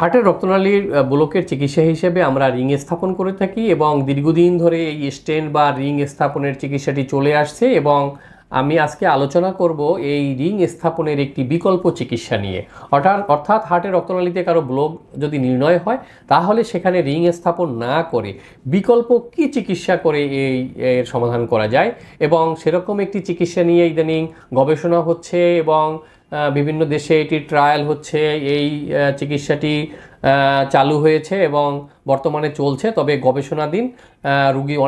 হার্টের রক্তনালীর ব্লকের চিকিৎসা হিসেবে আমরা রিং স্থাপন করে থাকি এবং দীর্ঘদিন ধরে এই স্টেন্ট বা রিং স্থাপনের চিকিৎসাটি চলে আসছে এবং আমি আজকে আলোচনা করব এই রিং স্থাপনের একটি বিকল্প চিকিৎসা নিয়ে। অর্থাৎ হার্টের রক্তনালীতে কারো ব্লক যদি নির্ণয় হয় তাহলে সেখানে রিং স্থাপন না করে বিকল্প কি চিকিৎসা করে এর সমাধান করা যায় এবং সেরকম একটি চিকিৎসা নিয়ে ইদানিং গবেষণা হচ্ছে এবং বিভিন্ন দেশে এটি ট্রায়াল হচ্ছে। এই চিকিৎসাটি চালু হয়েছে এবং বর্তমানে চলছে, তবে গবেষণাধীন।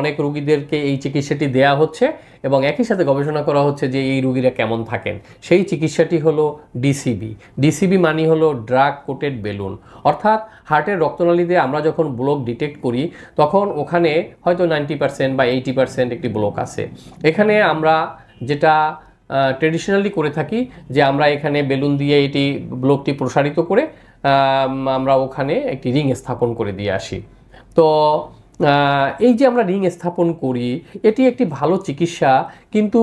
অনেক রুগীদেরকে এই চিকিৎসাটি দেয়া হচ্ছে এবং একই সাথে গবেষণা করা হচ্ছে যে এই রুগীরা কেমন থাকেন। সেই চিকিৎসাটি হলো ডিসিবি। ডিসিবি মানে হলো ড্রাগ কোটেড বেলুন। অর্থাৎ হার্টের রক্তনালীতে আমরা যখন ব্লক ডিটেক্ট করি তখন ওখানে হয়তো 90% বা 80% একটি ব্লক আছে। এখানে আমরা যেটা ট্রেডিশনালি করে থাকি যে আমরা এখানে বেলুন দিয়ে এটি ব্লকটি প্রসারিত করে আমরা ওখানে একটি রিং স্থাপন করে দিয়ে আসি। তো এই যে আমরা রিং স্থাপন করি এটি একটি ভালো চিকিৎসা, কিন্তু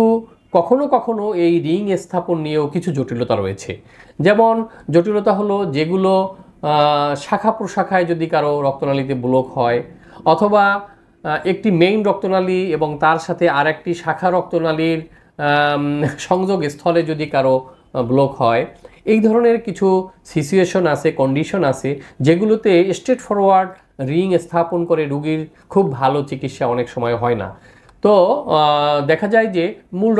কখনো কখনো এই রিং স্থাপন নিয়েও কিছু জটিলতা রয়েছে। যেমন জটিলতা হলো যেগুলো শাখা প্রশাখায় যদি কারো রক্তনালীতে ব্লক হয় অথবা একটি মেইন রক্তনালী এবং তার সাথে আর একটি শাখা রক্তনালীর সংযোগ স্থলে যদি কারো ব্লক হয়, এই ধরনের কিছু সিচুয়েশন আছে, কন্ডিশন আছে যেগুলোতে স্ট্রেট ফরওয়ার্ড রিং স্থাপন করে রুগীর খুব ভালো চিকিৎসা অনেক সময় হয় না। তো দেখা যায় যে মূল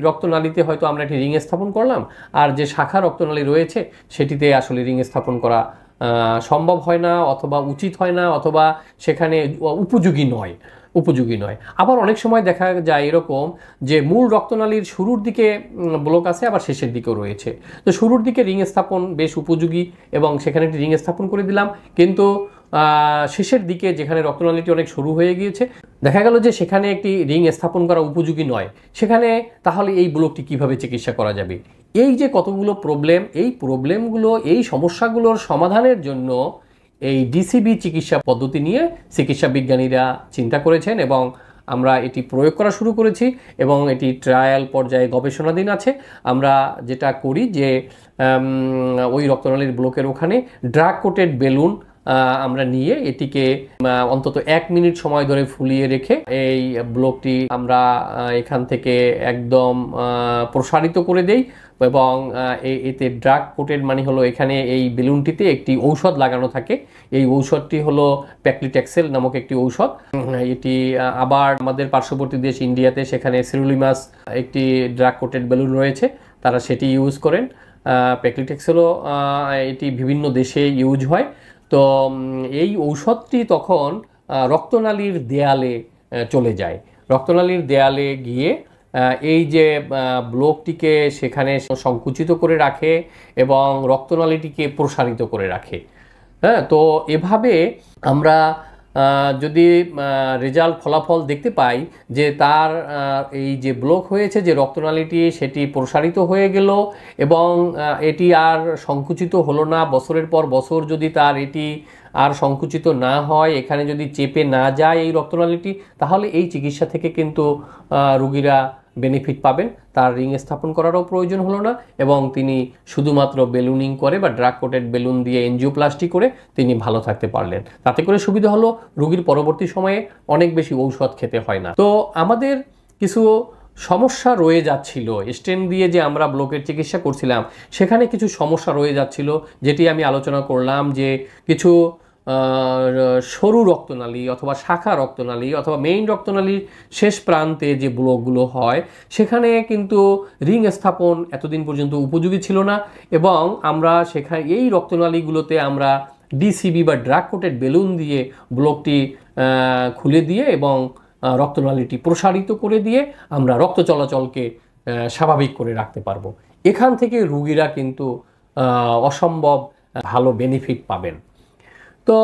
রক্তনালীতে হয়তো আমরা একটি রিং স্থাপন করলাম আর যে শাখা রক্তনালী রয়েছে সেটিতে আসলে রিং স্থাপন করা সম্ভব হয় না অথবা উচিত হয় না অথবা সেখানে উপযোগী নয়। আবার অনেক সময় দেখা যায় এরকম যে মূল রক্তনালীর শুরুর দিকে ব্লক আছে আবার শেষের দিকেও রয়েছে। তো শুরুর দিকে রিং স্থাপন বেশ উপযোগী এবং সেখানে একটি রিং স্থাপন করে দিলাম, কিন্তু শেষের দিকে যেখানে রক্তনালীটি অনেক শুরু হয়ে গিয়েছে দেখা গেল যে সেখানে একটি রিং স্থাপন করা উপযোগী নয়। সেখানে তাহলে এই ব্লকটি কিভাবে চিকিৎসা করা যাবে? এই যে কতগুলো প্রবলেম, এই সমস্যাগুলোর সমাধানের জন্য এই ডিসিবি চিকিৎসা পদ্ধতি নিয়ে চিকিৎসা বিজ্ঞানীরা চিন্তা করেছেন এবং আমরা এটি প্রয়োগ করা শুরু করেছি এবং এটি ট্রায়াল পর্যায়ে গবেষণাধীন আছে। আমরা যেটা করি যে ওই রক্তনালীর ব্লকের ওখানে ড্রাগ কোটেড বেলুন আমরা নিয়ে এটিকে অন্তত 1 মিনিট সময় ধরে ফুলিয়ে রেখে এই ব্লকটি আমরা এখান থেকে একদম প্রসারিত করে দেই এবং এতে ড্রাগ কোটেড মানে হলো এখানে এই বেলুনটিতে একটি ঔষধ লাগানো থাকে। এই ঔষধটি হলো প্যাক্লিট্যাক্সেল নামক একটি ঔষধ। এটি আবার আমাদের পার্শ্ববর্তী দেশ ইন্ডিয়াতে সেখানে সিরুলিমাস একটি ড্রাগ কোটেড বেলুন রয়েছে, তারা সেটি ইউজ করেন। প্যাক্লিট্যাক্সেলও এটি বিভিন্ন দেশে ইউজ হয়। তো এই ঔষধটি তখন রক্তনালীর দেয়ালে চলে যায়, রক্তনালীর দেয়ালে গিয়ে এই যে ব্লকটিকে সেখানে সংকুচিত করে রাখে এবং রক্তনালীটিকে প্রসারিত করে রাখে। হ্যাঁ, তো এভাবে আমরা যদি ফলাফল দেখতে পাই যে তার এই যে ব্লক হয়েছে যে রক্তনালীটি সেটি প্রসারিত হয়ে গেল এবং এটি আর সংকুচিত হলো না, বছরের পর বছর যদি তার এটি আর সংকুচিত না হয়, এখানে যদি চেপে না যায় এই রক্তনালীটি, তাহলে এই চিকিৎসা থেকে কিন্তু রুগীরা বেনিফিট পাবেন। তার রিং স্থাপন করারও প্রয়োজন হলো না এবং তিনি শুধুমাত্র বেলুনিং করে বা ড্রাগ কোটেড বেলুন দিয়ে এনজিওপ্লাস্টি করে তিনি ভালো থাকতে পারলেন। তাতে করে সুবিধা হলো রুগীর পরবর্তী সময়ে অনেক বেশি ঔষধ খেতে হয় না। তো আমাদের কিছু সমস্যা রয়ে যাচ্ছিল, স্টেন্ট দিয়ে যে আমরা ব্লকের চিকিৎসা করছিলাম সেখানে কিছু সমস্যা রয়ে যাচ্ছিল, যেটি আমি আলোচনা করলাম যে কিছু সরু রক্তনালী অথবা শাখা রক্তনালী অথবা মেইন রক্তনালীর শেষ প্রান্তে যে ব্লকগুলো হয় সেখানে কিন্তু রিং স্থাপন এতদিন পর্যন্ত উপযোগী ছিল না এবং আমরা সেখানে এই রক্তনালীগুলোতে আমরা ডিসিবি বা ড্রাগ কোটেড বেলুন দিয়ে ব্লকটি খুলে দিয়ে এবং রক্তনালীটি প্রসারিত করে দিয়ে আমরা রক্ত চলাচলকে স্বাভাবিক করে রাখতে পারবো। এখান থেকে রুগীরা কিন্তু অসম্ভব ভালো বেনিফিট পাবেন। তো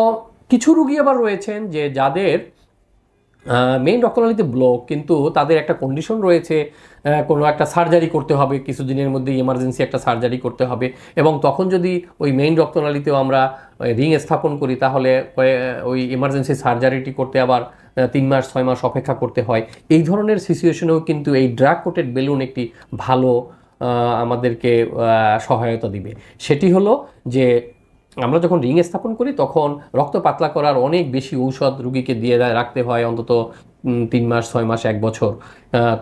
কিছু রুগী আবার রয়েছেন যে যাদের মেইন রক্তনালীতে ব্লক কিন্তু তাদের একটা কন্ডিশন রয়েছে, কোনো একটা সার্জারি করতে হবে, কিছুদিনের মধ্যে ইমার্জেন্সি একটা সার্জারি করতে হবে এবং তখন যদি ওই মেইন রক্তনালীতেও আমরা রিং স্থাপন করি তাহলে ওই ইমার্জেন্সি সার্জারিটি করতে আবার 3 মাস 6 মাস অপেক্ষা করতে হয়। এই ধরনের সিচুয়েশনেও কিন্তু এই ড্রাগ কোটেড বেলুন একটি ভালো আমাদেরকে সহায়তা দিবে। সেটি হলো যে আমরা যখন রিং স্থাপন করি তখন রক্ত পাতলা করার অনেক বেশি ঔষধ রুগীকে দিয়ে রাখতে হয়, অন্তত 3 মাস 6 মাস 1 বছর।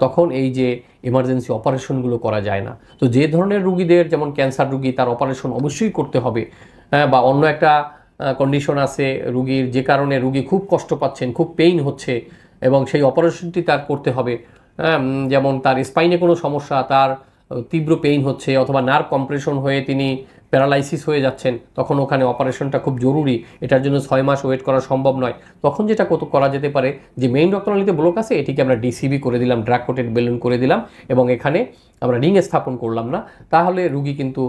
তখন এই যে এমার্জেন্সি অপারেশনগুলো করা যায় না। তো যে ধরনের রুগীদের, যেমন ক্যান্সার রুগী, তার অপারেশন অবশ্যই করতে হবে, বা অন্য একটা কন্ডিশন আছে রুগীর, যে কারণে রুগী খুব কষ্ট পাচ্ছেন, খুব পেইন হচ্ছে এবং সেই অপারেশনটি তার করতে হবে। যেমন তার স্পাইনে কোনো সমস্যা, তার তীব্র পেইন হচ্ছে, অথবা নার্ভ কম্প্রেশন হয়ে তিনি প্যারালাইসিস হয়ে যাচ্ছেন, তখন ওখানে অপারেশনটা খুব জরুরি, এটার জন্য 6 মাস ওয়েট করা সম্ভব নয়। তখন যেটা করা যেতে পারে, যে মেইন রক্তনালীতে ব্লক আছে, এটিকে আমরা ডিসিবি করে দিলাম, ড্রাগ কোটেড বেলুন করে দিলাম, এবং এখানে আমরা রিং স্থাপন করলাম না, তাহলে রুগী কিন্তু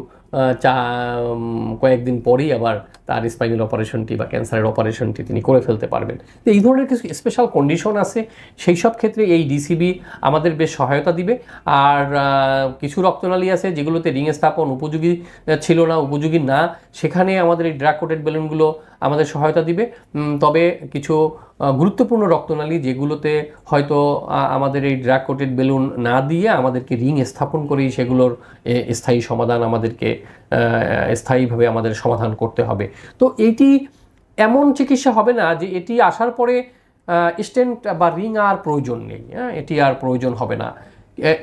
কয়েকদিন পরেই আবার তার স্পাইনাল অপারেশনটি বা ক্যান্সারের অপারেশনটি তিনি করে ফেলতে পারবেন। তো এই ধরনের কিছু স্পেশাল কন্ডিশন আছে, সেই সব ক্ষেত্রে এই ডিসিবি আমাদের বেশ সহায়তা দিবে। আর কিছু রক্তনালী আছে যেগুলোতে রিং স্থাপন উপযোগী ছিল না, উপযোগী না, সেখানে আমাদের এই ড্রাগ কোটেড বেলুনগুলো আমাদের সহায়তা দিবে। তবে কিছু গুরুত্বপূর্ণ রক্তনালী যেগুলোতে হয়তো আমাদের এই ড্রাগ কোটেড বেলুন না দিয়ে আমাদেরকে রিং স্থাপন করেই সেগুলোর স্থায়ী সমাধান আমাদেরকে স্থায়ীভাবে আমাদের সমাধান করতে হবে। তো এইটি এমন চিকিৎসা হবে না যে এটি আসার পরে স্টেন্ট বা রিং আর প্রয়োজন নেই, এটি আর প্রয়োজন হবে না।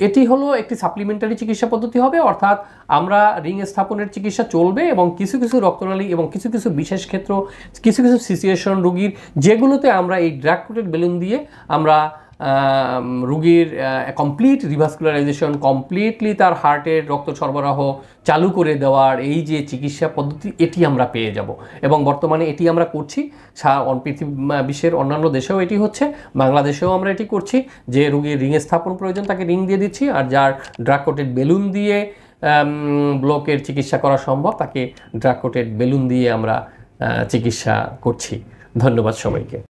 এটি হলো একটি সাপ্লিমেন্টারি চিকিৎসা পদ্ধতি হবে, অর্থাৎ আমরা রিং স্থাপনের চিকিৎসা চলবে এবং কিছু কিছু রক্তনালী এবং কিছু কিছু বিশেষ ক্ষেত্র, কিছু কিছু সিচুয়েশন রুগীর, যেগুলোতে আমরা এই ড্রাগ কোটেড বেলুন দিয়ে আমরা রুগীর কমপ্লিট রিভাসকুলারাইজেশন, কমপ্লিটলি তার হার্টের রক্ত সরবরাহ চালু করে দেওয়ার এই যে চিকিৎসা পদ্ধতি, এটি আমরা পেয়ে যাব। এবং বর্তমানে এটি আমরা করছি, বিশ্বের অন্যান্য দেশেও এটি হচ্ছে, বাংলাদেশেও আমরা এটি করছি, যে রুগীর রিং স্থাপন প্রয়োজন তাকে রিং দিয়ে দিচ্ছি, আর যার ড্রাগ কোটেড বেলুন দিয়ে ব্লকের চিকিৎসা করা সম্ভব তাকে ড্রাগ কোটেড বেলুন দিয়ে আমরা চিকিৎসা করছি। ধন্যবাদ সবাইকে।